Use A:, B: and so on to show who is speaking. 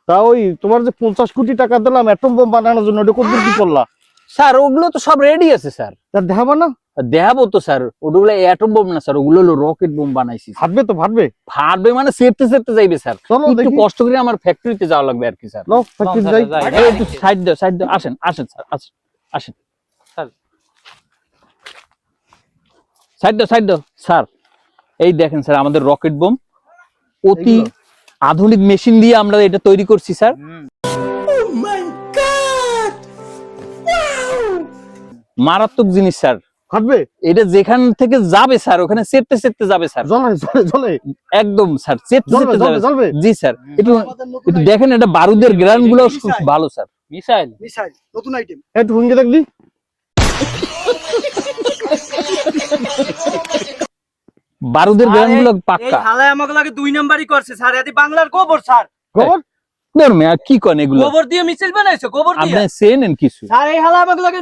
A: তা ওই তোমার যে 50 কোটি টাকা দিলাম অ্যাটম বোম বানানোর জন্য, ওটা কতদূর কি করলা?
B: স্যার ওগুলো তো সব রেডি আছে স্যার।
A: তা দেখাবা না?
B: দেখাবো তো স্যার, ওগুলো অ্যাটম বোম না স্যার, ওগুলো হলো রকেট বোম বানাইছি।
A: ফাটবে তো, ফাটবে।
B: ফাটবে মানে সেরতে সেরতে যাইবে স্যার।
A: চলো
B: একটু
A: দেখি।
B: কষ্ট করে আমার ফ্যাক্টরিতে যাওয়া লাগবে আর কি স্যার।
A: নাও ফ্যাক্টরি যাই।
B: এই একটু সাইড দাও, সাইড দাও, আসেন আসেন স্যার, আসেন আসেন স্যার, সাইড দাও, সাইড দাও স্যার। এই দেখেন স্যার আমাদের রকেট বোম, অতি
A: এগুলো?
B: আধুনিক মেশিন দিয়ে আমরা এটা তৈরি করছি স্যার। মারাত্মক জিনিস স্যার।
A: ফাটবে?
B: এটা যেখান থেকে যাবে স্যার ওখানে চেপতে চেপতে যাবে স্যার।
A: জ্বলে জ্বলে জ্বলে।
B: একদম স্যার, চেপতে
A: জ্বলবে,
B: চেপতে যাবে।
A: জ্বলবে।
B: জি স্যার, একটু একটু দেখেন, এটা বারুদের গ্রান গুলো খুব ভালো স্যার। মিসাইল
C: মিসাইল নতুন আইটেম।
A: একটু হুঙ্গে দেখবি।
B: বারুদের গ্রান গুলো
C: এই
B: পাক্কা।
C: হালায় আমাকে লাগে 2 নাম্বারই করছে স্যার, এদি বাংলার গোবর স্যার।
A: খবর?
B: ধর্মে আর কি কন এগুলো?
C: গোবর দিয়ে মিছিল বানাইছো, গোবর দিয়ে।
B: আপনি চেনেন কিছু?
C: স্যার এই হালায় আমাকে লাগে